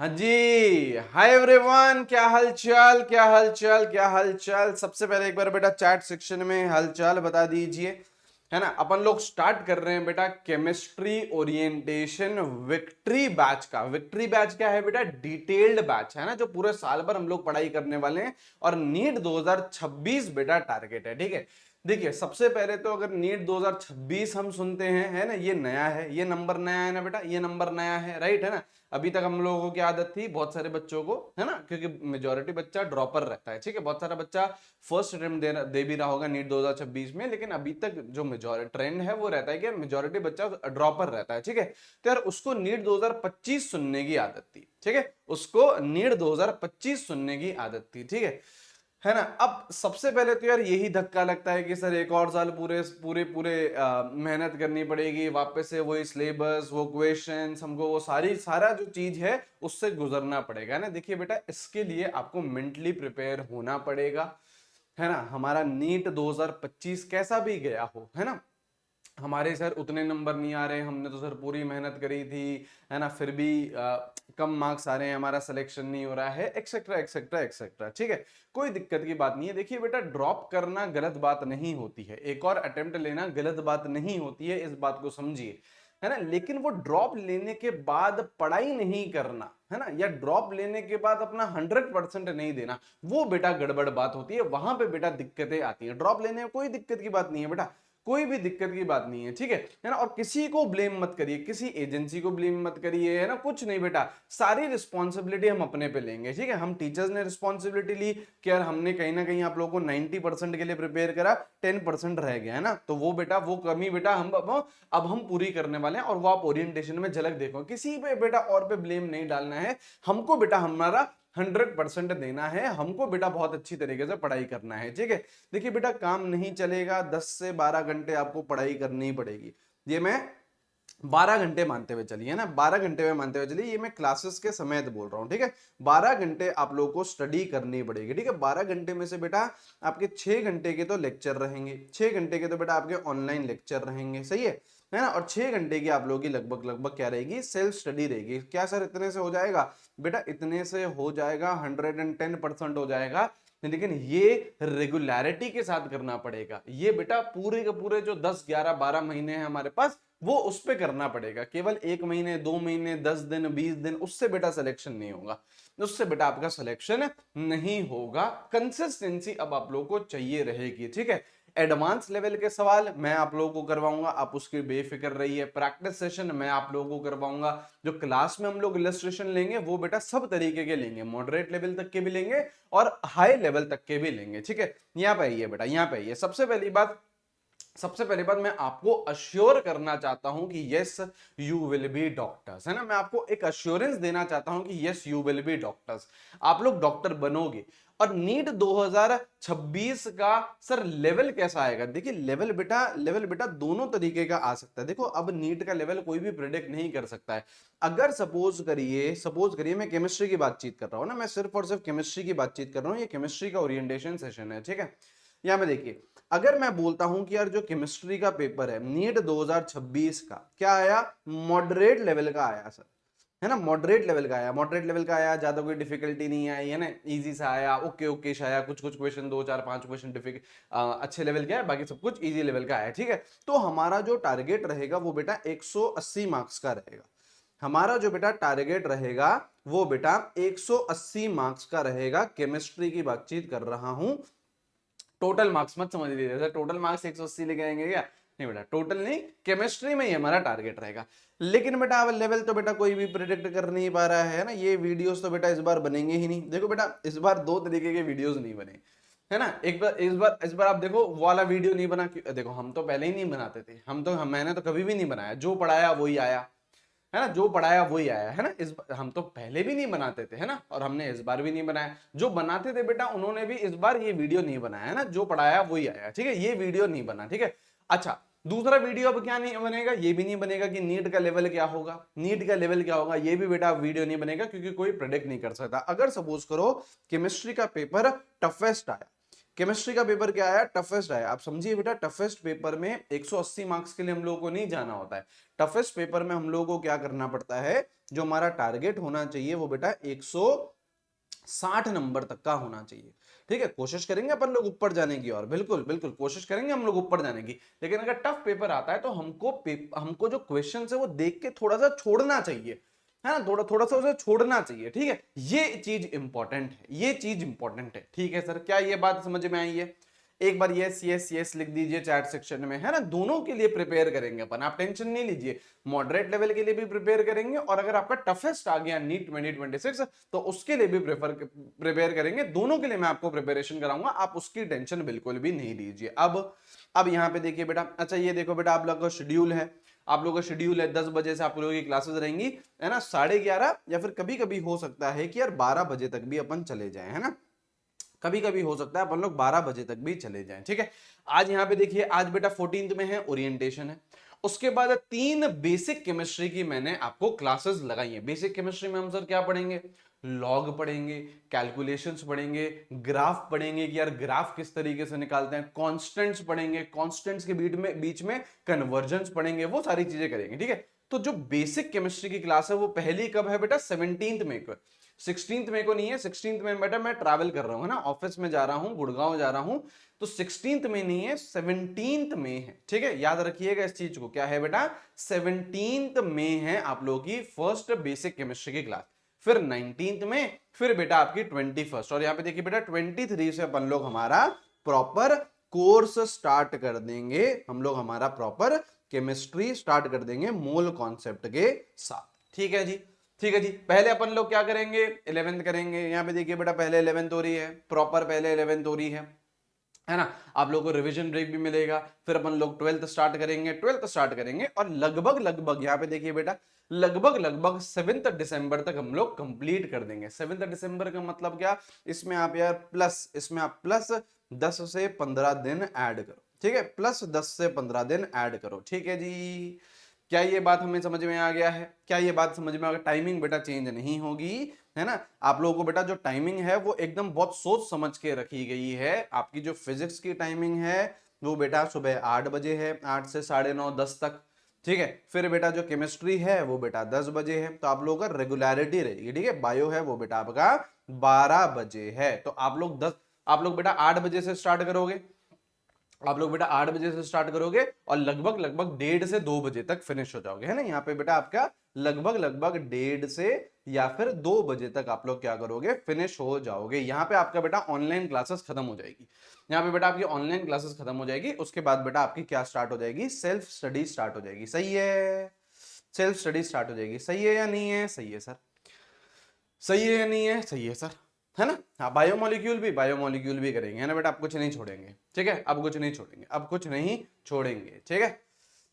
हाँ जी, hi everyone, क्या हाल चाल, क्या हाल चाल, क्या हाल चाल। सबसे पहले एक बार बेटा चैट सेक्शन में हाल चाल बता दीजिए, है ना। अपन लोग स्टार्ट कर रहे हैं बेटा केमिस्ट्री ओरिएंटेशन विक्ट्री बैच का। विक्ट्री बैच क्या है बेटा? डिटेल्ड बैच है ना, जो पूरे साल भर हम लोग पढ़ाई करने वाले हैं। और नीट 2026 बेटा टारगेट है, ठीक है। देखिए, सबसे पहले तो अगर नीट 2026 हम सुनते हैं, है ना, ये नया है, ये नंबर नया है ना बेटा, ये नंबर नया है, राइट, है ना। अभी तक हम लोगों की आदत थी बहुत सारे बच्चों को, है ना, क्योंकि मेजोरिटी बच्चा ड्रॉपर रहता है, ठीक है। बहुत सारा बच्चा फर्स्ट अटेम्प्ट दे भी रहा होगा नीट 2026 में, लेकिन अभी तक जो मेजोरिटी ट्रेंड है वो रहता है कि मेजोरिटी बच्चा ड्रॉपर रहता है, ठीक है। तो यार उसको नीट 2025 सुनने की आदत थी, ठीक है। उसको नीट 2025 सुनने की आदत थी, ठीक है ना। अब सबसे पहले तो यार यही धक्का लगता है कि सर एक और साल पूरे पूरे पूरे मेहनत करनी पड़ेगी, वापस से वही सिलेबस, वो क्वेश्चंस, हमको वो सारा जो चीज है उससे गुजरना पड़ेगा ना। देखिए बेटा, इसके लिए आपको मेंटली प्रिपेयर होना पड़ेगा, है ना। हमारा नीट 2025 कैसा भी गया हो, है ना, हमारे सर उतने नंबर नहीं आ रहे, हमने तो सर पूरी मेहनत करी थी, है ना, फिर भी कम मार्क्स आ रहे हैं, हमारा सिलेक्शन नहीं हो रहा है, एक्सेट्रा एक्सेट्रा एक्सेट्रा, ठीक है। कोई दिक्कत की बात नहीं है। देखिए बेटा, ड्रॉप करना गलत बात नहीं होती है, एक और अटेम्प्ट लेना गलत बात नहीं होती है, इस बात को समझिए, है ना। लेकिन वो ड्रॉप लेने के बाद पढ़ाई नहीं करना, है ना, या ड्रॉप लेने के बाद अपना 100% नहीं देना, वो बेटा गड़बड़ बात होती है, वहां पे बेटा दिक्कतें आती हैं। ड्रॉप लेने में कोई दिक्कत की बात नहीं है बेटा, कोई भी दिक्कत की बात नहीं है, ठीक है ना। और किसी को ब्लेम मत करिए, किसी एजेंसी को ब्लेम मत करिए, है ना, कुछ नहीं बेटा, सारी रिस्पॉन्सिबिलिटी हम अपने पे लेंगे, ठीक है। हम टीचर्स ने रिस्पॉन्सिबिलिटी ली कि यार हमने कहीं ना कहीं आप लोगों को 90% के लिए प्रिपेयर करा, 10% रह गया, है ना, तो वो बेटा, वो कमी बेटा हम अब हम पूरी करने वाले हैं, और वो आप ओरिएंटेशन में झलक देखो। किसी पे बेटा और पे ब्लेम नहीं डालना है, हमको बेटा हमारा 100% देना है, हमको बेटा बहुत अच्छी तरीके से पढ़ाई करना है, ठीक है। देखिए बेटा, काम नहीं चलेगा, 10 से 12 घंटे आपको पढ़ाई करनी ही पड़ेगी। ये मैं 12 घंटे मानते हुए चलिए ना, 12 घंटे में मानते हुए चलिए, ये मैं क्लासेस के समय बोल रहा हूँ, ठीक है। 12 घंटे आप लोगों को स्टडी करनी पड़ेगी, ठीक है। 12 घंटे में से बेटा आपके 6 घंटे के तो लेक्चर रहेंगे, 6 घंटे के तो बेटा आपके ऑनलाइन लेक्चर रहेंगे, सही है ना। और 6 घंटे की आप लोगों की लगभग लगभग क्या रहेगी, सेल्फ स्टडी रहेगी। क्या सर इतने से हो जाएगा? बेटा इतने से हो जाएगा, 110% हो जाएगा, लेकिन ये रेगुलरिटी के साथ करना पड़ेगा। ये बेटा पूरे के पूरे जो 10 11 12 महीने हैं हमारे पास, वो उस पे करना पड़ेगा। केवल 1 महीने 2 महीने 10 दिन 20 दिन उससे बेटा सिलेक्शन नहीं होगा, उससे बेटा आपका सिलेक्शन नहीं होगा। कंसिस्टेंसी अब आप लोगों को चाहिए रहेगी, ठीक है। एडवांस लेवल के सवाल मैं आप लोगों को करवाऊंगा, आप उसकी बेफिक्र रहिए। प्रैक्टिस सेशन मैं आप लोगों को करवाऊंगा। जो क्लास में हम लोग इलस्ट्रेशन लेंगे वो बेटा सब तरीके के लेंगे, मॉडरेट लेवल तक के भी लेंगे और हाई लेवल तक के भी लेंगे, ठीक है। यहाँ पे आइए बेटा, यहाँ पे आइए। सबसे पहली बात मैं आपको अश्योर करना चाहता हूं कि yes you will be doctors, है ना। मैं आपको एक अश्योरेंस देना चाहता हूं कि yes you will be doctors, आप लोग डॉक्टर बनोगे। और नीट 2026 का सर लेवल कैसा आएगा? देखिए लेवल बेटा दोनों तरीके का आ सकता है। देखो, अब नीट का लेवल कोई भी प्रेडिक्ट नहीं कर सकता है। अगर सपोज करिए मैं केमिस्ट्री की बातचीत कर रहा हूं ना, मैं सिर्फ और सिर्फ केमिस्ट्री की बातचीत कर रहा हूं, ये केमिस्ट्री का ओरिएंटेशन सेशन है, ठीक है। यहां पे देखिए, अगर मैं बोलता हूं कि यार जो केमिस्ट्री का पेपर है नीट 2026 का क्या आया, मॉडरेट लेवल का आया सर, है ना, मॉडरेट लेवल का आया, मॉडरेट लेवल का आया, ज्यादा कोई डिफिकल्टी नहीं आई, है ना, इजी सा आया, ओके ओके सा आया, कुछ कुछ क्वेश्चन 2 4 5 क्वेश्चन डिफिकल्ट अच्छे लेवल के आए, बाकी सब कुछ इजी लेवल का आया, ठीक है। तो हमारा जो टारगेट रहेगा वो बेटा 180 मार्क्स का रहेगा। हमारा जो बेटा टारगेट रहेगा वो बेटा 180 मार्क्स का रहेगा। केमिस्ट्री की बातचीत कर रहा हूं, टोटल मार्क्स मत समझ लीजिए सर, टोटल मार्क्स 180 लेके आएंगे क्या? नहीं बेटा, टोटल नहीं, केमिस्ट्री में ही हमारा टारगेट रहेगा। लेकिन बेटा अब लेवल तो बेटा कोई भी प्रिडिक्ट कर नहीं पा रहा है ना। ये वीडियोस तो बेटा इस बार बनेंगे ही नहीं। देखो बेटा, इस बार दो तरीके के वीडियोस नहीं बने, है ना। इस बार आप देखो, वो वाला वीडियो नहीं बना। देखो, हम तो पहले ही नहीं बनाते थे, मैंने तो कभी भी नहीं बनाया, जो पढ़ाया वही आया, है ना, जो पढ़ाया वही आया, है ना। हम तो पहले भी नहीं बनाते थे, है ना, और हमने इस बार भी नहीं बनाया। जो बनाते थे बेटा उन्होंने भी इस बार ये वीडियो नहीं बनाया, है ना, जो पढ़ाया वही आया, ठीक है, ये वीडियो नहीं बना, ठीक है। अच्छा, दूसरा वीडियो अब क्या नहीं बनेगा, ये भी नहीं बनेगा कि नीट का लेवल क्या होगा, नीट का लेवल क्या होगा, ये भी बेटा वीडियो नहीं बनेगा, क्योंकि कोई प्रेडिक्ट नहीं कर सकता। अगर सपोज करो केमिस्ट्री का पेपर टफेस्ट आया, केमिस्ट्री का पेपर क्या आया, टफेस्ट आया। आप समझिए बेटा, टफेस्ट पेपर में 180 मार्क्स के लिए हम लोगों को नहीं जाना होता है। टफेस्ट पेपर में हम लोगों को क्या करना पड़ता है, जो हमारा टारगेट होना चाहिए वो बेटा 160 नंबर तक का होना चाहिए। ठीक है, कोशिश करेंगे अपन लोग ऊपर जाने की, और बिल्कुल बिल्कुल कोशिश करेंगे हम लोग ऊपर जाने की। लेकिन अगर टफ पेपर आता है तो हमको जो क्वेश्चन है वो देख के थोड़ा सा छोड़ना चाहिए, है ना, थोड़ा थोड़ा सा उसे छोड़ना चाहिए। ठीक है, ये चीज इंपॉर्टेंट है, ये चीज इंपॉर्टेंट है। ठीक है सर, क्या ये बात समझ में आई है? एक बार यस यस यस लिख दीजिए चैट सेक्शन में, है ना। दोनों के लिए प्रिपेयर करेंगे अपन, आप टेंशन नहीं लीजिए। मॉडरेट लेवल के लिए भी प्रिपेयर करेंगे, और अगर आपका टफेस्ट आ गया नीट 2026 तो उसके लिए भी प्रिपेयर करेंगे। दोनों के लिए मैं आपको प्रिपरेशन कराऊंगा, आप उसकी टेंशन बिल्कुल भी नहीं लीजिए। अब यहाँ पे देखिए बेटा, अच्छा ये देखो बेटा, आप लोगों का शेड्यूल है, आप लोगों का शेड्यूल है 10 बजे से आप लोगों की क्लासेस रहेंगी, है ना, 11:30, या फिर कभी कभी हो सकता है कि यार 12 बजे तक भी अपन चले जाएं, है ना। कभी कभी हो सकता है अपन लोग 12 बजे तक भी चले जाएं। ठीक है, आज यहाँ पे देखिए, आज बेटा 14th में है, ओरिएंटेशन है। उसके बाद 3 बेसिक केमिस्ट्री की मैंने आपको क्लासेस लगाई है। बेसिक केमिस्ट्री में हम सर क्या पढ़ेंगे, लॉग पढ़ेंगे, कैलकुलेशंस पढ़ेंगे, ग्राफ पढ़ेंगे कि यार ग्राफ किस तरीके से निकालते हैं, कांस्टेंट्स पढ़ेंगे, कांस्टेंट्स के बीच में कन्वर्जेंस पढ़ेंगे, वो सारी चीजें करेंगे। ठीक है, तो जो बेसिक केमिस्ट्री की क्लास है वो पहली कब है बेटा, 17th मई को। 16th मई को नहीं है, 16th में बेटा मैं ट्रैवल कर रहा हूँ, है ना, ऑफिस में जा रहा हूँ, गुड़गांव जा रहा हूँ, तो 16th में नहीं है, 17th में है। ठीक है, याद रखिएगा इस चीज को, क्या है बेटा, 17th में है आप लोगों की फर्स्ट बेसिक केमिस्ट्री की क्लास। फिर 19th में, फिर बेटा आपकी 21st, और यहाँ पे देखिए बेटा 23 से अपन लोग हमारा प्रॉपर कोर्स स्टार्ट कर देंगे, हम लोग हमारा प्रॉपर केमिस्ट्री स्टार्ट कर देंगे मोल कॉन्सेप्ट के साथ। ठीक है जी, ठीक है जी। पहले अपन लोग क्या करेंगे, 11th करेंगे। यहाँ पे देखिए बेटा, पहले 11th हो रही है, प्रॉपर पहले 11th हो रही है ना। आप लोगों को रिवीजन ब्रेक भी मिलेगा, फिर अपन लोग 12th स्टार्ट करेंगे, 12th स्टार्ट करेंगे, और लगभग लगभग यहाँ पे देखिए बेटा, लगभग लगभग 7 दिसंबर तक हम लोग कंप्लीट कर देंगे। 7 दिसंबर का मतलब क्या, इसमें आप यार इसमें आप प्लस 10 से 15 दिन ऐड करो। ठीक है, प्लस 10 से 15 दिन ऐड करो। ठीक है जी, क्या ये बात हमें समझ में आ गया है? क्या ये बात समझ में आ गया? टाइमिंग बेटा चेंज नहीं होगी, है ना। आप लोगों को बेटा जो टाइमिंग है वो एकदम बहुत सोच समझ के रखी गई है। आपकी जो फिजिक्स की टाइमिंग है वो बेटा सुबह 8 बजे है, 8 से 9:30 10 तक। ठीक है, फिर बेटा जो केमिस्ट्री है वो बेटा 10 बजे है, तो आप लोगों का रेगुलरिटी रहेगी। ठीक है, बायो है वो बेटा आपका 12 बजे है, तो आप लोग बेटा 8 बजे से स्टार्ट करोगे, आप लोग बेटा 8 बजे से स्टार्ट करोगे, और लगभग लगभग 1:30 से 2 बजे तक फिनिश हो जाओगे, है ना। यहाँ पे बेटा आपका लगभग लगभग 1:30 से या फिर 2 बजे तक आप लोग क्या करोगे, फिनिश हो जाओगे। यहाँ पे आपका बेटा ऑनलाइन क्लासेस खत्म हो जाएगी, यहाँ पे बेटा आपकी ऑनलाइन क्लासेस खत्म हो जाएगी। उसके बाद बेटा आपकी क्या स्टार्ट हो जाएगी, सेल्फ स्टडी स्टार्ट हो जाएगी। सही है, सेल्फ स्टडी स्टार्ट हो जाएगी। सही है या नहीं है? सही है सर, सही है या नहीं है? सही है सर, है ना। हाँ, बायोमोलिक्यूल भी करेंगे, है ना बेटा, आप कुछ नहीं छोड़ेंगे। ठीक है, अब कुछ नहीं छोड़ेंगे, अब कुछ नहीं छोड़ेंगे। ठीक है,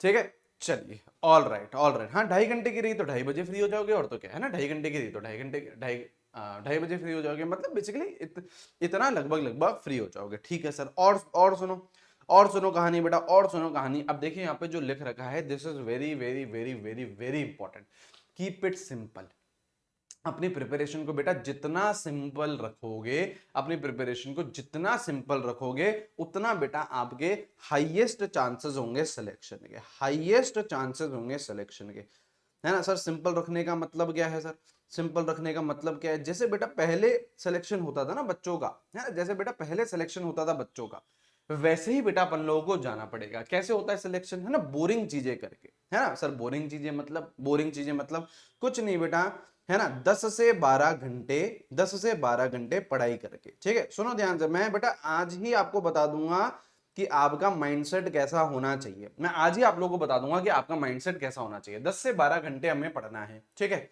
ठीक है, चलिए, ऑल राइट ऑल राइट। हाँ, 2.5 घंटे की रही तो 2:30 बजे फ्री हो जाओगे, और तो क्या है ना, 2.5 घंटे की रही तो 2.5 घंटे 2:30 बजे फ्री हो जाओगे, मतलब बेसिकली इतना लगभग लगभग फ्री हो जाओगे। ठीक है सर, और सुनो, और सुनो कहानी बेटा, और सुनो कहानी। अब देखिए यहाँ पे जो लिख रखा है, this is very very very very very important. Keep it simple. अपनी प्रिपरेशन को बेटा जितना सिंपल रखोगे, अपनी प्रिपरेशन को जितना सिंपल रखोगे, उतना बेटा आपके हाईएस्ट चांसेस होंगे सिलेक्शन के, हाईएस्ट चांसेस होंगे सिलेक्शन के, है ना सर। सिंपल रखने का मतलब क्या है सर? सिंपल रखने का मतलब क्या है, जैसे बेटा पहले सिलेक्शन होता था ना बच्चों का, है ना, जैसे बेटा पहले सिलेक्शन होता था बच्चों का, वैसे ही बेटा अपन लोगों को जाना पड़ेगा। कैसे होता है सिलेक्शन, है ना, बोरिंग चीजें करके, है ना सर। बोरिंग चीजें मतलब कुछ नहीं बेटा, है ना, 10 से 12 घंटे पढ़ाई करके। ठीक है, सुनो ध्यान से, मैं बेटा आज ही आपको बता दूंगा कि आपका माइंडसेट कैसा होना चाहिए। मैं आज ही आप लोगों को बता दूंगा कि आपका माइंडसेट कैसा होना चाहिए। 10 से 12 घंटे हमें पढ़ना है। ठीक है,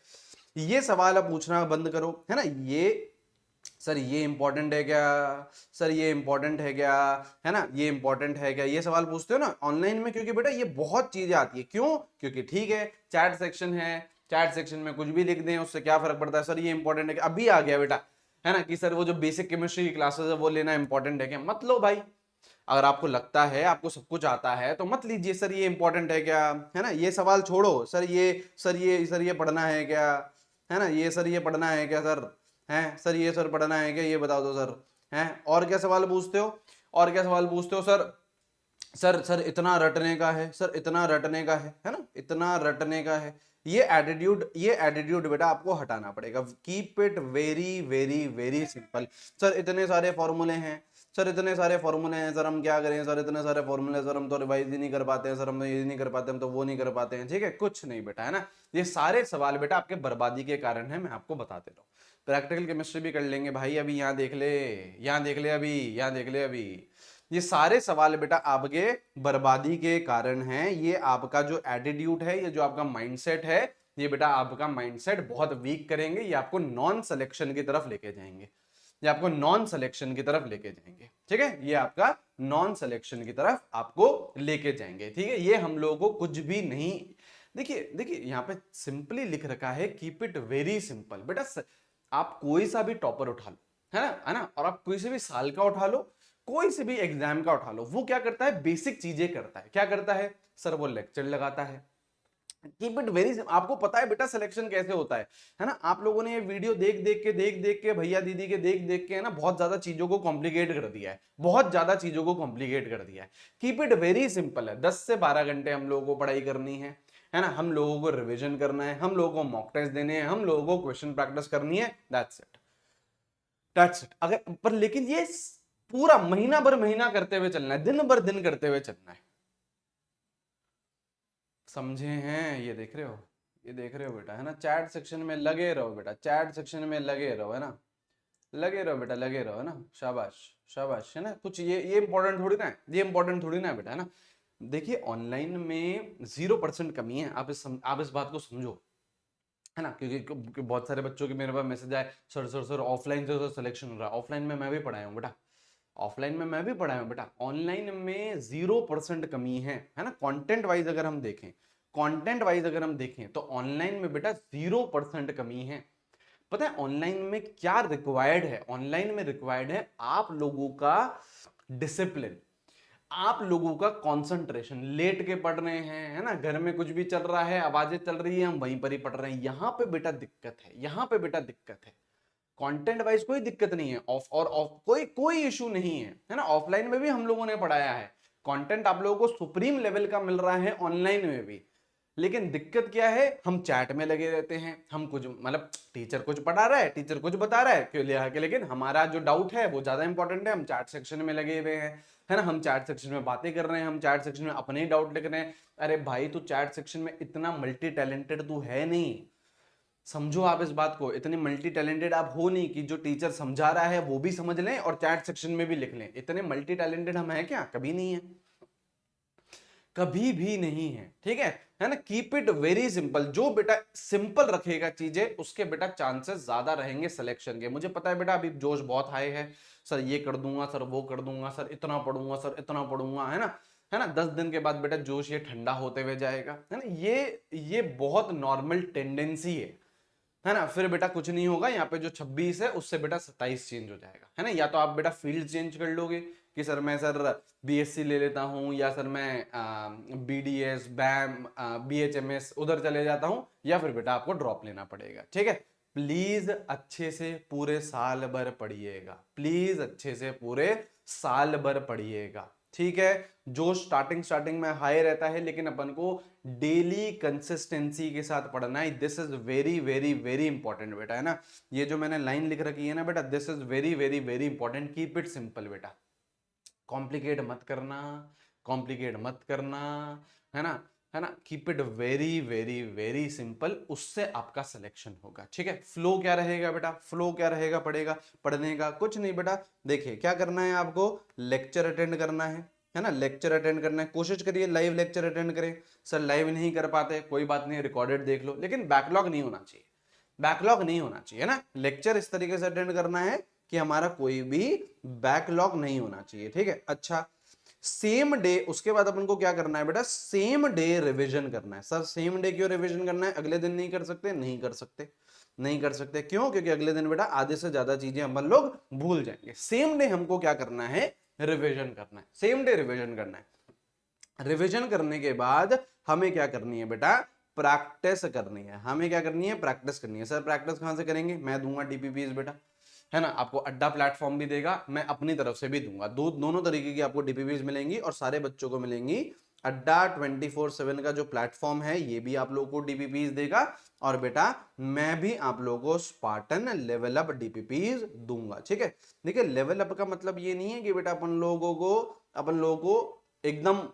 ये सवाल आप पूछना बंद करो, है ना। ये सर ये इंपॉर्टेंट है क्या, सर ये इंपॉर्टेंट है क्या, है ना, ये इंपॉर्टेंट है क्या, ये सवाल पूछते हो ना ऑनलाइन में, क्योंकि बेटा ये बहुत चीजें आती है। क्यों? क्योंकि ठीक है, चैट सेक्शन है, चैट सेक्शन में कुछ भी लिख दें उससे क्या फर्क पड़ता है। सर ये इंपॉर्टेंट है, अभी आ गया बेटा, है ना, कि सर वो जो बेसिक केमिस्ट्री की क्लासेस है वो लेना इंपॉर्टेंट है क्या? मत लो भाई। अगर आपको लगता है आपको सब कुछ आता है तो मत लीजिए। सर ये इंपॉर्टेंट है क्या, है ना, ये सवाल छोड़ो। सर ये पढ़ना है क्या, है ना, ये सर ये पढ़ना है क्या सर, है सर ये सर पढ़ना है क्या, ये बता दो सर, हैं। और क्या सवाल पूछते हो, और क्या सवाल पूछते हो, सर सर सर इतना रटने का है, सर इतना रटने का है ना, इतना रटने का है। ये एटीट्यूड बेटा आपको हटाना पड़ेगा। Keep it very very very simple. Sir इतने सारे फॉर्मूले हैं, सर इतने सारे फॉर्मूले हैं, सर हम क्या करें, सर इतने सारे फॉर्मूले, सर हम तो रिवाइज ही नहीं कर पाते हैं, सर हम तो ये नहीं कर पाते, हम तो वो नहीं कर पाते हैं। ठीक है, कुछ नहीं बेटा, है ना। ये सारे सवाल बेटा आपके बर्बादी के कारण है, मैं आपको बताते रहूं। प्रैक्टिकल केमिस्ट्री भी कर लेंगे भाई, अभी यहाँ देख ले, यहाँ देख ले, अभी यहाँ देख ले। अभी ये सारे सवाल बेटा आपके बर्बादी के कारण हैं। ये आपका जो एटीट्यूड है, ये जो आपका माइंडसेट है, ये बेटा आपका माइंडसेट बहुत वीक करेंगे। ये आपको नॉन सिलेक्शन की तरफ लेके जाएंगे, ये आपको नॉन सिलेक्शन की तरफ लेके जाएंगे। ठीक है, ये आपका नॉन सिलेक्शन की तरफ आपको लेके जाएंगे। ठीक है, ये हम लोगों को कुछ भी नहीं, देखिए देखिए यहाँ पे सिंपली लिख रखा है कीप इट वेरी सिंपल। बेटा आप कोई सा भी टॉपर उठा लो, है ना, और आप कोई से भी साल का उठा लो, कोई से भी एग्जाम का उठा लो, वो क्या करता है, बेसिक चीजें करता है। क्या करता है सर, वो लेक्चर लगाता है। कीप इट वेरी, आपको पता है बेटा सिलेक्शन कैसे होता है ना। आप लोगों ने ये वीडियो देख देख के भैया दीदी के देख के, है ना, बहुत ज्यादा चीजों को कॉम्प्लिकेट कर दिया है, बहुत ज्यादा चीजों को कॉम्प्लिकेट कर दिया है। कीप इट वेरी सिंपल है। 10 से 12 घंटे हम लोगों को पढ़ाई करनी है ना, हम लोगों को रिविजन करना है, हम लोगों को मॉक टेस्ट देने हैं, हम लोगों को क्वेश्चन प्रैक्टिस करनी है। That's it, that's it. अगर पर लेकिन ये पूरा महीना करते हुए चलना है, दिन भर दिन करते हुए चलना है। समझे हैं, ये देख रहे हो, ये देख रहे हो बेटा, है ना। चैट सेक्शन में लगे रहो बेटा, चैट सेक्शन में लगे रहो, है ना, लगे रहो बेटा, लगे रहो, है ना। शाबाश शाबाश, है ना। कुछ ये इंपॉर्टेंट थोड़ी ना है, ये इंपॉर्टेंट थोड़ी ना है बेटा, है ना। देखिए ऑनलाइन में 0% कमी है, आप इस बात को समझो, है ना। क्योंकि बहुत सारे बच्चों के मेरे पास मैसेज आए, सर सर सर ऑफलाइन से तो सिलेक्शन हो रहा है। ऑफलाइन में मैं भी पढ़ाया हूँ बेटा, ऑफलाइन में मैं भी पढ़ाया हूँ बेटा। ऑनलाइन में 0% कमी है ना। कंटेंट वाइज अगर हम देखें, कंटेंट वाइज अगर हम देखें तो ऑनलाइन में बेटा 0% कमी है। पता है ऑनलाइन में क्या रिक्वायर्ड है, ऑनलाइन में रिक्वायर्ड है आप लोगों का डिसिप्लिन, आप लोगों का कंसंट्रेशन। लेट के पढ़ रहे हैं, है ना, घर में कुछ भी चल रहा है, आवाजें चल रही है, हम वहीं पर ही पढ़ रहे हैं, यहां पे बेटा दिक्कत है, यहां पे बेटा दिक्कत है। कंटेंट वाइज कोई दिक्कत नहीं है, ऑफ और ऑफ कोई कोई इशू नहीं है ना। ऑफलाइन में भी हम लोगों ने पढ़ाया है, कंटेंट आप लोगों को सुप्रीम लेवल का मिल रहा है ऑनलाइन में भी। लेकिन दिक्कत क्या है, हम चैट में लगे रहते हैं, हम कुछ मतलब टीचर कुछ पढ़ा रहा है, टीचर कुछ बता रहा है क्यों लिया के, लेकिन हमारा जो डाउट है वो ज्यादा इंपॉर्टेंट है, हम चैट सेक्शन में लगे हुए हैं, है ना। हम चैट सेक्शन में बातें कर रहे हैं, हम चैट सेक्शन में अपने ही डाउट लिख रहे हैं। अरे भाई तू चैट सेक्शन में इतना मल्टी टैलेंटेड तू है नहीं, समझो आप इस बात को, इतने मल्टी टैलेंटेड आप हो नहीं कि जो टीचर समझा रहा है वो भी समझ लें और चैट सेक्शन में भी लिख लें। इतने मल्टी टैलेंटेड हम हैं क्या, कभी नहीं है, कभी भी नहीं है। ठीक है ना। Keep it very simple. जो बेटा सिंपल रखेगा चीजें, उसके बेटा चांसेस ज्यादा रहेंगे सिलेक्शन के। मुझे पता है बेटा अभी जोश बहुत हाई है, सर ये कर दूंगा, सर वो कर दूंगा, सर इतना पढ़ूंगा, सर इतना पढ़ूंगा, है ना, है ना। 10 दिन के बाद बेटा जोश ये ठंडा होते हुए जाएगा, है ना। ये बहुत नॉर्मल टेंडेंसी है ना। फिर बेटा कुछ नहीं होगा, यहाँ पे जो 26 है उससे बेटा 27 चेंज हो जाएगा, है ना। या तो आप बेटा फील्ड चेंज कर लोगे कि सर मैं सर बीएससी ले लेता हूँ, या सर मैं बीडीएस बैम बीएचएमएस उधर चले जाता हूँ, या फिर बेटा आपको ड्रॉप लेना पड़ेगा। ठीक है, प्लीज अच्छे से पूरे साल भर पढ़िएगा, प्लीज अच्छे से पूरे साल भर पढ़िएगा। ठीक है, जो स्टार्टिंग में हाई रहता है, लेकिन अपन को डेली कंसिस्टेंसी के साथ पढ़ना है। This is very very very important बेटा, है ना। ये जो मैंने लाइन लिख रखी है ना बेटा, this is very very very important. Keep it simple बेटा, कॉम्प्लिकेट मत करना, कॉम्प्लिकेट मत करना, है ना, है ना। Keep it very very very simple, उससे आपका सिलेक्शन होगा। ठीक है, फ्लो क्या रहेगा बेटा, फ्लो क्या रहेगा पढ़ेगा पढ़ने का, कुछ नहीं बेटा। देखिए क्या करना है आपको, लेक्चर अटेंड करना है ना, लेक्चर अटेंड करना है। कोशिश करिए लाइव लेक्चर अटेंड करें। सर लाइव नहीं कर पाते, कोई बात नहीं, रिकॉर्डेड देख लो, लेकिन बैकलॉग नहीं होना चाहिए, बैकलॉग नहीं होना चाहिए, है ना। लेक्चर इस तरीके से अटेंड करना है कि हमारा कोई भी बैकलॉग नहीं होना चाहिए। ठीक है, अच्छा सेम डे, उसके बाद अपन को क्या करना है बेटा, सेम डे रिवीजन करना है। सर सेम डे क्यों रिवीजन करना है, अगले दिन नहीं कर सकते, नहीं कर सकते, नहीं कर सकते, क्यों, क्योंकि अगले दिन बेटा आधे से ज्यादा चीजें हम लोग भूल जाएंगे। सेम डे हमको क्या करना है, रिवीजन करना है, सेम डे रिवीजन करना है। रिवीजन करने के बाद हमें क्या करनी है बेटा, प्रैक्टिस करनी है। हमें क्या करनी है, प्रैक्टिस करनी है। सर प्रैक्टिस कहां से करेंगे, मैं दूंगा टीपीपीएस बेटा, है ना, आपको अड्डा प्लेटफॉर्म भी देगा, मैं अपनी तरफ से भी दूंगा, दोनों तरीके की आपको डीपीपीज मिलेंगी और सारे बच्चों को मिलेंगी। अड्डा 24/7 का जो प्लेटफॉर्म है ये भी आप लोगों को डीपीपीज देगा, और बेटा मैं भी आप लोगों को स्पार्टन लेवल अप डीपीपीज दूंगा। ठीक है, देखिए लेवल अप का मतलब ये नहीं है कि बेटा अपन लोगों को एकदम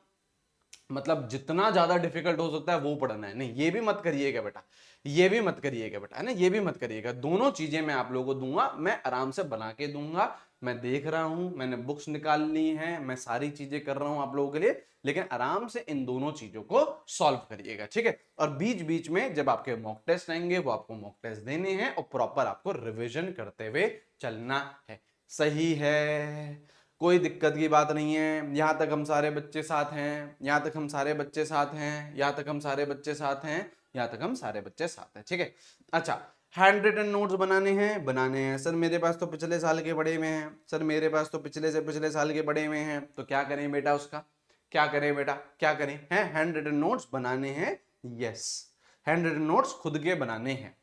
मतलब जितना ज्यादा डिफिकल्ट हो सकता है वो पढ़ना है, नहीं, ये भी मत करिएगा बेटा, ये भी मत करिएगा बेटा, है ना, ये भी मत करिएगा। दोनों चीजें मैं आप लोगों को दूंगा, मैं आराम से बना के दूंगा, मैं देख रहा हूं, मैंने बुक्स निकाल ली हैं, मैं सारी चीजें कर रहा हूं आप लोगों के लिए, लेकिन आराम से इन दोनों चीजों को सॉल्व करिएगा। ठीक है, और बीच बीच में जब आपके मॉक टेस्ट आएंगे वो आपको मॉक टेस्ट देने हैं और प्रॉपर आपको रिविजन करते हुए चलना है। सही है, कोई दिक्कत की बात नहीं है, यहां तक हम सारे बच्चे साथ हैं, यहां तक हम सारे बच्चे साथ हैं, यहां तक हम सारे बच्चे साथ हैं, यहां तक हम सारे बच्चे साथ हैं। ठीक है, अच्छा, हैंड रिटन नोट्स बनाने हैं सर, मेरे पास तो पिछले साल के पड़े हुए हैं सर, मेरे पास तो पिछले से पिछले साल के पड़े हुए हैं, तो क्या करें बेटा, उसका क्या करें बेटा, क्या करें, हैं हैंड रिटन नोट्स बनाने हैं, यस, हैंड रिटन नोट्स खुद के बनाने हैं।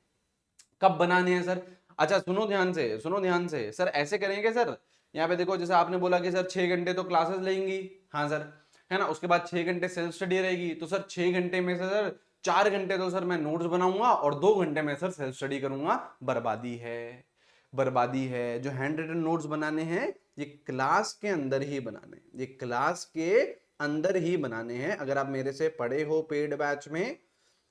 कब बनाने हैं सर, अच्छा सुनो ध्यान से, सुनो ध्यान से, सर ऐसे करेंगे सर, यहाँ पे देखो जैसे आपने बोला कि सर 6 घंटे तो क्लासेस लेंगी, हाँ सर, है ना, उसके बाद 6 घंटे सेल्फ स्टडी रहेगी, तो सर 6 घंटे में से सर 4 घंटे तो सर मैं नोट्स बनाऊंगा और 2 घंटे में सर सेल्फ स्टडी करूंगा, बर्बादी है, बर्बादी है। जो हैंड रिटन नोट्स बनाने हैं ये क्लास के अंदर ही बनाने हैं, ये क्लास के अंदर ही बनाने हैं। अगर आप मेरे से पढ़े हो पेड बैच में,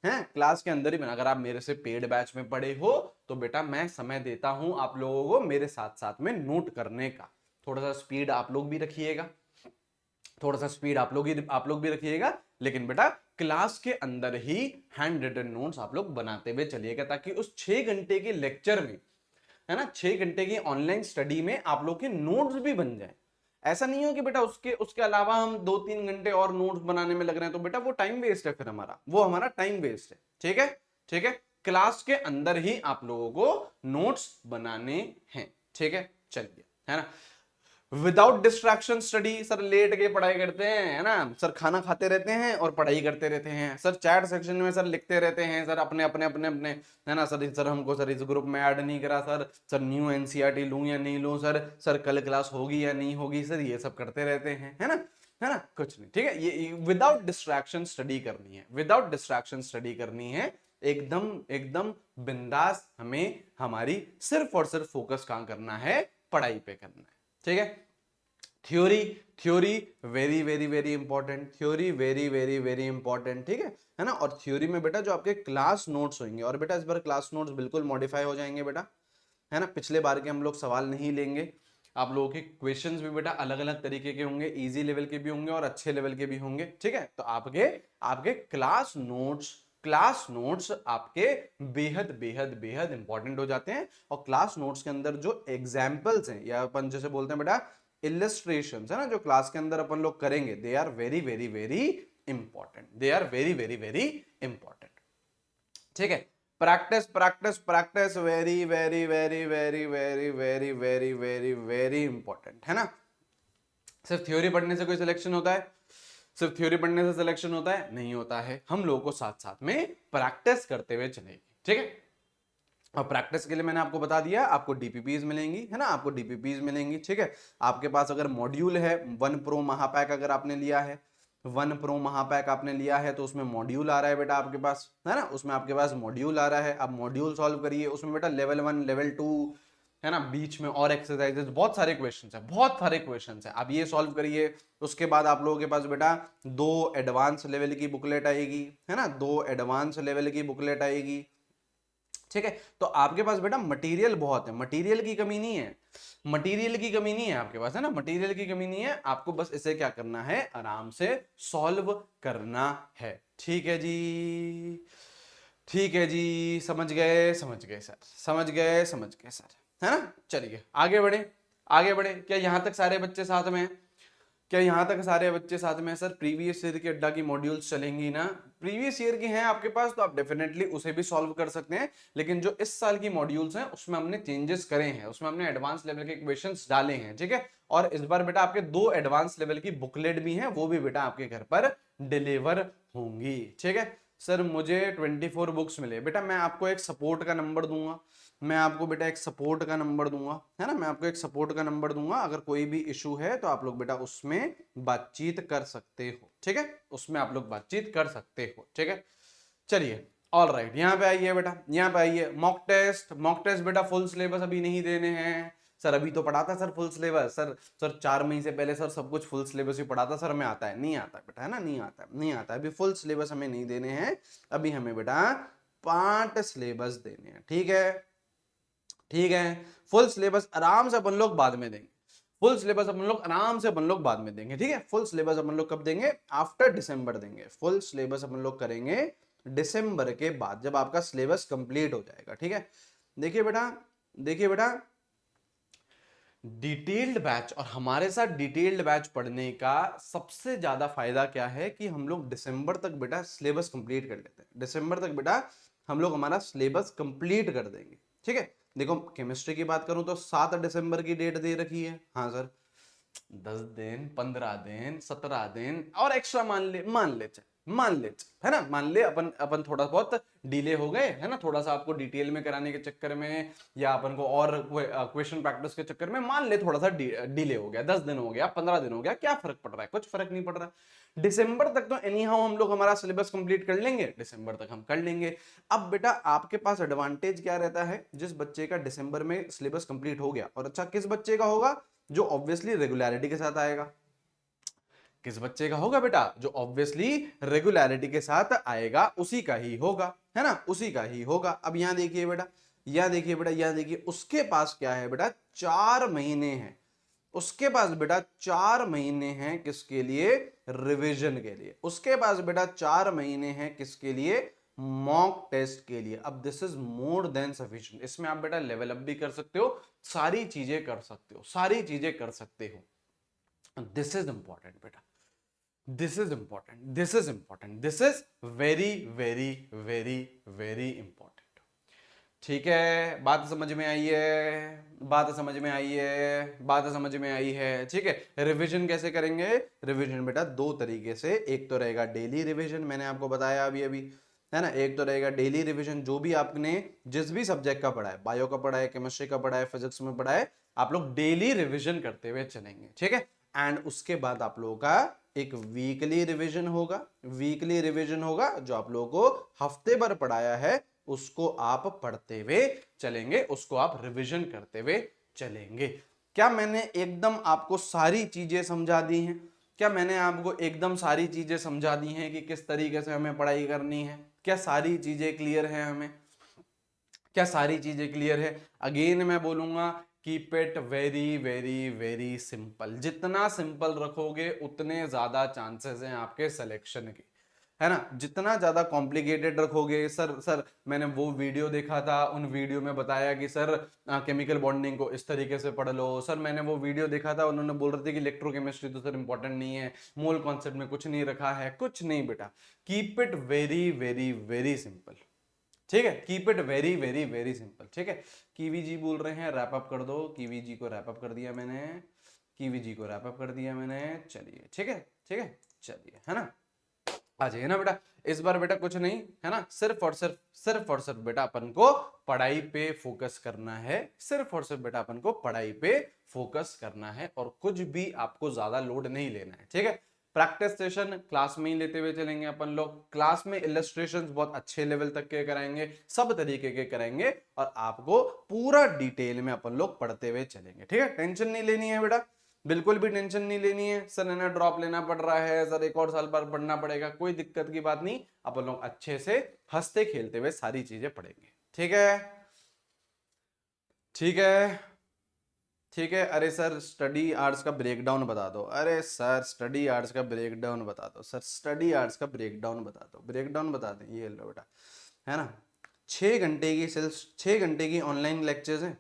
हैं क्लास के अंदर ही बना, अगर आप मेरे से पेड बैच में पढ़े हो तो बेटा मैं समय देता हूं आप लोगों को मेरे साथ साथ में नोट करने का, थोड़ा सा स्पीड आप लोग भी रखिएगा, थोड़ा सा स्पीड आप लोग भी रखिएगा, लेकिन बेटा क्लास के अंदर ही हैंड रिटन नोट्स आप लोग बनाते हुए चलिएगा, ताकि उस 6 घंटे के लेक्चर में, है ना, 6 घंटे की ऑनलाइन स्टडी में आप लोग के नोट्स भी बन जाए। ऐसा नहीं हो कि बेटा उसके उसके अलावा हम 2-3 घंटे और नोट्स बनाने में लग रहे हैं, तो बेटा वो टाइम वेस्ट है, फिर हमारा वो हमारा टाइम वेस्ट है। ठीक है, ठीक है, क्लास के अंदर ही आप लोगों को नोट्स बनाने हैं। ठीक है, चलिए, है ना, without distraction study, sir late के पढ़ाई करते हैं, है ना सर, खाना खाते रहते हैं और पढ़ाई करते रहते हैं सर, चैट सेक्शन में सर लिखते रहते हैं सर अपने अपने अपने अपने, है ना सर हमको सर इस ग्रुप में ऐड नहीं करा सर, सर न्यू एनसीईआरटी लूं या नहीं लूं सर, सर कल क्लास होगी या नहीं होगी सर, ये सब करते रहते हैं, है ना, कुछ नहीं। ठीक है, ये विदाउट डिस्ट्रैक्शन स्टडी करनी है, विदाउट डिस्ट्रैक्शन स्टडी करनी है, एकदम एकदम बिंदास, हमें हमारी सिर्फ और सिर्फ फोकस कहां करना है, पढ़ाई पे करना है। ठीक है, theory, theory very very very important, theory very very very important. ठीक है ना, और थ्योरी में बेटा जो आपके क्लास नोट्स होंगे, और बेटा इस बार क्लास नोट्स बिल्कुल मॉडिफाई हो जाएंगे बेटा, है ना, पिछले बार के हम लोग सवाल नहीं लेंगे, आप लोगों के क्वेश्चंस भी बेटा अलग अलग तरीके के होंगे, इजी लेवल के भी होंगे और अच्छे लेवल के भी होंगे। ठीक है, तो आपके आपके क्लास नोट्स आपके बेहद बेहद बेहद इंपॉर्टेंट हो जाते हैं, और क्लास नोट्स के अंदर जो एग्जाम्पल्स हैं, या अपन जैसे बोलते हैं बेटा इलस्ट्रेशंस, है ना, जो क्लास के अंदर अपन लोग करेंगे, they are very very very important, they are very very very important. ठीक है, practice practice practice very very very very very very very very very important, है ना। सिर्फ थ्योरी पढ़ने से कोई सिलेक्शन होता है, सिर्फ थ्योरी पढ़ने से सिलेक्शन होता है, नहीं होता है, हम लोगों को साथ साथ में प्रैक्टिस करते हुए चलेगी। ठीक है, और प्रैक्टिस के लिए मैंने आपको बता दिया, आपको डीपीपीज मिलेंगी, है ना, आपको डीपीपीज मिलेंगी। ठीक है, आपके पास अगर मॉड्यूल है, 1 प्रो महापैक अगर आपने लिया है, 1 प्रो महापैक आपने लिया है, तो उसमें मॉड्यूल आ रहा है बेटा आपके पास, है ना, उसमें आपके पास मॉड्यूल आ रहा है, आप मॉड्यूल सॉल्व करिए, उसमें बेटा लेवल 1 लेवल 2, है ना, बीच में और एक्सरसाइजेस, बहुत सारे क्वेश्चंस है, बहुत सारे क्वेश्चंस है, आप ये सॉल्व करिए। उसके बाद आप लोगों के पास बेटा 2 एडवांस लेवल की बुकलेट आएगी, है ना, 2 एडवांस लेवल की बुकलेट आएगी। ठीक है, तो आपके पास बेटा मटेरियल बहुत है, मटेरियल की कमी नहीं है, मटेरियल की कमी नहीं है आपके पास, है ना, मटेरियल की कमी नहीं है, आपको बस इसे क्या करना है, आराम से सॉल्व करना है। ठीक है जी, ठीक है जी, समझ गए सर, समझ गए सर, है ना। चलिए आगे बढ़े, आगे बढ़े, क्या यहां तक सारे बच्चे साथ में हैं? क्या यहां तक सारे बच्चे साथ में? सर प्रीवियस ईयर के अड्डा की मॉड्यूल्स चलेंगी ना, प्रीवियस ईयर की हैं आपके पास, तो आप डेफिनेटली उसे भी सॉल्व कर सकते हैं, लेकिन जो इस साल की मॉड्यूल्स हैं उसमें हमने चेंजेस करे हैं, उसमें हमने एडवांस लेवल के क्वेश्चंस डाले हैं। ठीक है, और इस बार बेटा आपके 2 एडवांस लेवल की बुकलेट भी हैं, वो भी बेटा आपके घर पर डिलीवर होंगी। ठीक है, सर मुझे 24 बुक्स मिले, बेटा मैं आपको एक सपोर्ट का नंबर दूंगा, मैं आपको बेटा एक सपोर्ट का नंबर दूंगा, है ना, मैं आपको एक सपोर्ट का नंबर दूंगा, अगर कोई भी इशू है तो आप लोग बेटा उसमें बातचीत कर सकते हो, ठीक है, उसमें आप लोग बातचीत कर सकते हो, ठीक है। चलिए ऑल राइट, यहाँ पे आइए बेटा, यहाँ पे आइए। मॉक टेस्ट, मॉक टेस्ट बेटा फुल सिलेबस अभी नहीं देने हैं सर, अभी तो पढ़ा था सर फुल सिलेबस, सर 4 महीने से पहले सर सब कुछ फुल सिलेबस ही पढ़ा था सर, हमें आता है, नहीं आता बेटा, है ना, नहीं आता है, नहीं आता है, अभी फुल सिलेबस हमें नहीं देने हैं, अभी हमें बेटा पार्ट सिलेबस देने हैं, ठीक है, ठीक है। फुल सिलेबस आराम से अपन लोग बाद में देंगे, फुल सिलेबस अपन लोग आराम से अपन लोग बाद में देंगे, ठीक है। फुल सिलेबस अपन लोग कब देंगे, आफ्टर दिसंबर देंगे, फुल सिलेबस अपन लोग करेंगे दिसंबर के बाद, जब आपका सिलेबस कंप्लीट हो जाएगा, ठीक है। देखिए बेटा, देखिए बेटा, डिटेल्ड बैच और हमारे साथ डिटेल्ड बैच पढ़ने का सबसे ज्यादा फायदा क्या है कि हम लोग दिसंबर तक बेटा सिलेबस कंप्लीट कर लेते हैं, दिसंबर तक बेटा हम लोग हमारा सिलेबस कंप्लीट कर देंगे, ठीक है। देखो केमिस्ट्री की बात करूं तो 7 दिसंबर की डेट दे रखी है, हाँ सर 10 दिन 15 दिन 17 दिन और एक्स्ट्रा मान ले है ना, मान ले अपन अपन थोड़ा बहुत डिले हो गए, है ना, थोड़ा सा आपको डिटेल में कराने के चक्कर में या अपन को और क्वेश्चन प्रैक्टिस के चक्कर में मान ले थोड़ा सा डिले हो गया, 10 दिन हो गया 15 दिन हो गया, क्या फर्क पड़ रहा है, कुछ फर्क नहीं पड़ रहा। दिसंबर तक तो एनी हाउ हम लोग हमारा सिलेबस कंप्लीट कर लेंगे, दिसंबर तक हम कर लेंगे। अब बेटा आपके पास एडवांटेज क्या रहता है, जिस बच्चे का दिसंबर में सिलेबस कंप्लीट हो गया, और अच्छा किस बच्चे का होगा, जो ऑब्वियसली रेगुलरिटी के साथ आएगा, किस बच्चे का होगा बेटा, जो ऑब्वियसली रेगुलरिटी के साथ आएगा उसी का ही होगा, है ना, उसी का ही होगा। अब यहां देखिए बेटा, यहां देखिए बेटा, यहां देखिए उसके पास क्या है बेटा, 4 महीने हैं, उसके पास बेटा 4 महीने हैं किसके लिए, रिवीजन के लिए, उसके पास बेटा 4 महीने हैं किसके लिए, मॉक टेस्ट के लिए। अब this is more than sufficient, इसमें आप बेटा लेवल अप भी कर सकते हो, सारी चीजें कर सकते हो, सारी चीजें कर सकते हो। दिस इज इंपॉर्टेंट बेटा, this is important, this is important, this is very very very very important, ठीक है। बात समझ में आई है, बात समझ में आई है, बात समझ में आई है, ठीक है। रिवीजन कैसे करेंगे, रिवीजन बेटा 2 तरीके से, एक तो रहेगा डेली रिवीजन, मैंने आपको बताया अभी अभी, है ना, एक तो रहेगा डेली रिवीजन, जो भी आपने जिस भी सब्जेक्ट का पढ़ा है, बायो का पढ़ा है, केमिस्ट्री का पढ़ा है, फिजिक्स में पढ़ा है, आप लोग डेली रिवीजन करते हुए चलेंगे, ठीक है। एंड उसके बाद आप लोगों का एक वीकली रिवीजन होगा, वीकली रिवीजन होगा, जो आप लोगों को हफ्ते भर पढ़ाया है उसको आप पढ़ते हुए चलेंगे, उसको आप रिवीजन करते हुए चलेंगे। क्या मैंने एकदम आपको सारी चीजें समझा दी हैं, क्या मैंने आपको एकदम सारी चीजें समझा दी हैं कि किस तरीके से हमें पढ़ाई करनी है, क्या सारी चीजें क्लियर हैं हमें, क्या सारी चीजें क्लियर है। अगेन मैं बोलूंगा keep it very very very simple, जितना सिंपल रखोगे उतने ज्यादा चांसेस हैं आपके सिलेक्शन के, है ना, जितना ज्यादा कॉम्प्लिकेटेड रखोगे। सर मैंने वो वीडियो देखा था, उन वीडियो में बताया कि सर केमिकल बॉन्डिंग को इस तरीके से पढ़ लो, सर मैंने वो वीडियो देखा था उन्होंने बोल रहे थे कि इलेक्ट्रोकेमिस्ट्री तो सर इंपॉर्टेंट नहीं है, मोल कॉन्सेप्ट में कुछ नहीं रखा है, कुछ नहीं बेटा, keep it very very very simple, ठीक है, keep it very very very simple, ठीक है। कीवी जी बोल रहे हैं रैप अप कर दो, कीवी जी को रैप अप कर दिया मैंने, कीवी जी को रैप अप कर दिया मैंने, चलिए ठीक है, ठीक है, चलिए, है ना, आ जाइए ना बेटा। इस बार बेटा कुछ नहीं, है ना, सिर्फ और सिर्फ बेटा अपन को पढ़ाई पे फोकस करना है, सिर्फ और सिर्फ बेटा अपन को पढ़ाई पे फोकस करना है, और कुछ भी आपको ज्यादा लोड नहीं लेना है, ठीक है। प्रैक्टिस सेशन क्लास में ही लेते हुए चलेंगे अपन लोग, क्लास में इलस्ट्रेशंस बहुत अच्छे लेवल तक के कराएंगे, सब तरीके के कराएंगे, और आपको पूरा डिटेल में अपन लोग पढ़ते हुए चलेंगे, ठीक है। टेंशन नहीं लेनी है बेटा, बिल्कुल भी टेंशन नहीं लेनी है, सर इन्हें ड्रॉप लेना पड़ रहा है, सर एक और साल पर पढ़ना पड़ेगा, कोई दिक्कत की बात नहीं, अपन लोग अच्छे से हंसते खेलते हुए सारी चीजें पढ़ेंगे, ठीक है, ठीक है, ठीक है। अरे सर स्टडी आर्ट्स का ब्रेकडाउन बता दो, अरे सर स्टडी आर्ट्स का ब्रेकडाउन बता दो, सर स्टडी आर्ट्स का ब्रेकडाउन बता दो, ब्रेकडाउन बता दें, ये लो बेटा, है ना, 6 घंटे की सेल्स, 6 घंटे की ऑनलाइन लेक्चर्स हैं,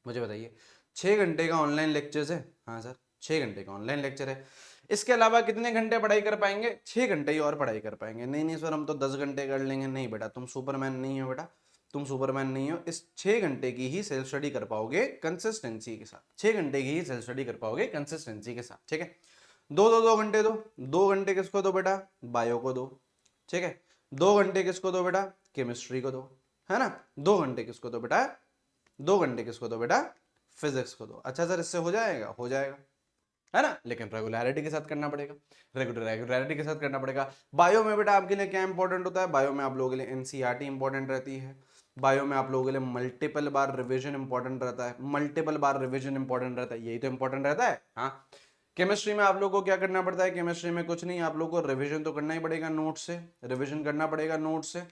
मुझे बताइए 6 घंटे का ऑनलाइन लेक्चर्स है, हाँ सर 6 घंटे का ऑनलाइन लेक्चर है, इसके अलावा कितने घंटे पढ़ाई कर पाएंगे, 6 घंटे ही और पढ़ाई कर पाएंगे, नहीं नहीं सर हम तो 10 घंटे कर लेंगे, नहीं बेटा तुम सुपरमैन नहीं हो बेटा, तुम सुपरमैन नहीं हो, इस 6 घंटे की ही सेल्फ स्टडी कर पाओगे कंसिस्टेंसी के साथ, 6 घंटे की ही सेल्फ स्टडी कर पाओगे कंसिस्टेंसी के साथ, ठीक है। 2 घंटे दो, 2 घंटे किसको दो बेटा, बायो को दो, ठीक है, 2 घंटे किसको दो बेटा, केमिस्ट्री को दो, है ना। 2 घंटे किसको दो बेटा, 2 घंटे किसको दो बेटा, फिजिक्स को दो। अच्छा सर इससे हो जाएगा, हो जाएगा, है ना, लेकिन रेगुलरिटी के साथ करना पड़ेगा, रेगुलरिटी के साथ करना पड़ेगा। बायो में बेटा आपके लिए क्या इंपॉर्टेंट होता है, बायो में आप लोगों के लिए एनसीईआरटी इंपॉर्टेंट रहती है, बायो में आप लोगों के लिए मल्टीपल बार रिवीजन इंपॉर्टेंट रहता है, मल्टीपल बार रिवीजन इंपॉर्टेंट रहता है, यही तो इंपॉर्टेंट रहता है। हाँ, केमिस्ट्री में आप लोगों को क्या करना पड़ता है, केमिस्ट्री में कुछ नहीं, आप लोगों को रिवीजन तो करना ही पड़ेगा नोट से, रिवीजन करना पड़ेगा नोट से,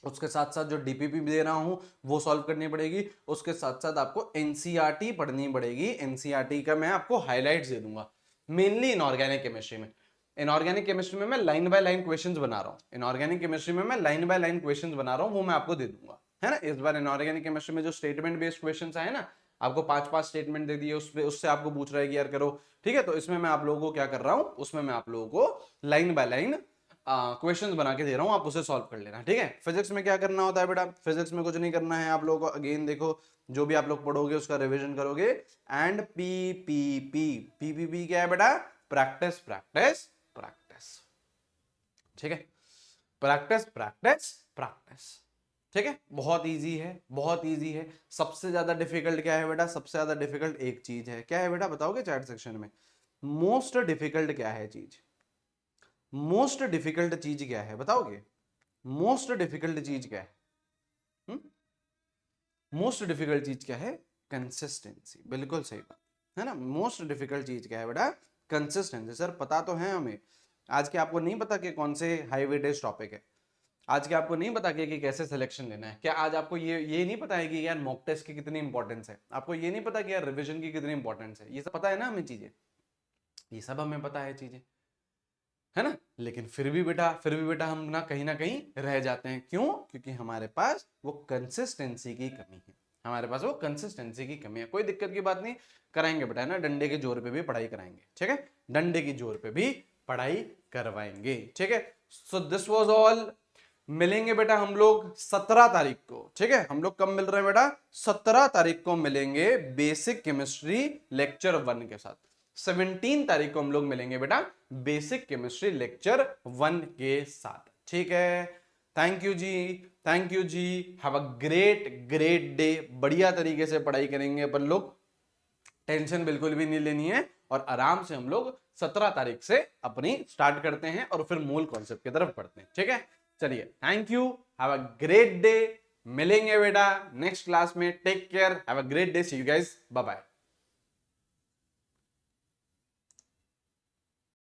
उसके साथ साथ जो डीपीपी दे रहा हूं वो सॉल्व करनी पड़ेगी, उसके साथ साथ आपको एनसीईआरटी पढ़नी पड़ेगी। एनसीईआरटी का मैं आपको हाइलाइट्स दे दूंगा मेनली इनऑर्गेनिक केमिस्ट्री में। इनऑर्गेनिक केमिस्ट्री में मैं लाइन बाय लाइन क्वेश्चंस बना रहा हूं, इनऑर्गेनिक केमिस्ट्री में मैं लाइन बाय लाइन क्वेश्चंस बना रहा हूं, वो मैं आपको दे दूंगा, है ना। इस बार इनऑर्गेनिक केमिस्ट्री में जो स्टेटमेंट बेस्ड क्वेश्चंस आए ना, आपको 5-5 स्टेटमेंट दे दिए, उससे आपको पूछ रहा है कि यार करो, ठीक है। तो इसमें मैं आप लोगों को क्या कर रहा हूं, उसमें मैं आप लोगों को लाइन बाय लाइन क्वेश्चंस बना के दे रहा हूं, आप उसे सॉल्व कर लेना, ठीक है। फिजिक्स में क्या करना होता है बेटा, फिजिक्स में कुछ नहीं करना है आप लोगों को, अगेन देखो जो भी आप लोग पढ़ोगे उसका रिवीजन करोगे, एंड पीपीपी क्या है बेटा, प्रैक्टिस प्रैक्टिस प्रैक्टिस, ठीक है, प्रैक्टिस प्रैक्टिस प्रैक्टिस, ठीक है। बहुत इजी है, बहुत इजी है। सबसे ज्यादा डिफिकल्ट क्या है बेटा, सबसे ज्यादा डिफिकल्ट एक चीज है, क्या है बेटा बताओगे चैट सेक्शन में, मोस्ट डिफिकल्ट क्या है चीज, मोस्ट डिफिकल्ट चीज क्या है बताओगे, मोस्ट डिफिकल्ट चीज क्या है, मोस्ट डिफिकल्ट चीज क्या है, कंसिस्टेंसी, बिल्कुल सही बात है ना। मोस्ट डिफिकल्ट चीज क्या है बेटा, कंसिस्टेंसी। सर पता तो है हमें, आज के आपको नहीं पता कि कौन से हाई वेटेज टॉपिक है, आज के आपको नहीं पता कि कैसे सिलेक्शन लेना है, क्या आज आपको ये नहीं पता है कि यार मॉक टेस्ट की कितनी इंपॉर्टेंस है, आपको ये नहीं पता कि यार रिवीजन की कितनी इंपॉर्टेंस है, ये सब पता है ना हमें चीजें, ये सब हमें पता है चीजें, है ना। लेकिन फिर भी बेटा हम ना कहीं रह जाते हैं, क्यों, क्योंकि हमारे पास वो कंसिस्टेंसी की कमी है, हमारे पास वो कंसिस्टेंसी की कमी है। कोई दिक्कत की बात नहीं, कराएंगे बेटा, है ना, डंडे के जोर पे भी पढ़ाई कराएंगे, ठीक है, डंडे की जोर पे भी पढ़ाई करवाएंगे, ठीक है। So this was all. मिलेंगे बेटा हम लोग 17 तारीख को, ठीक है। हम लोग कब मिल रहे हैं बेटा, 17 तारीख को मिलेंगे बेसिक केमिस्ट्री लेक्चर 1 के साथ, 17 तारीख को हम लोग मिलेंगे बेटा बेसिक केमिस्ट्री लेक्चर 1 के साथ, ठीक है। थैंक यू जी, थैंक यू जी, have a great great day. बढ़िया तरीके से पढ़ाई करेंगे अपन लोग, टेंशन बिल्कुल भी नहीं लेनी है, और आराम से हम लोग 17 तारीख से अपनी स्टार्ट करते हैं और फिर मूल कॉन्सेप्ट की तरफ बढ़ते हैं, ठीक है। चलिए, thank you, have a great day, मिलेंगे बेटा नेक्स्ट क्लास में, take care, have a great day, see you guys, bye bye.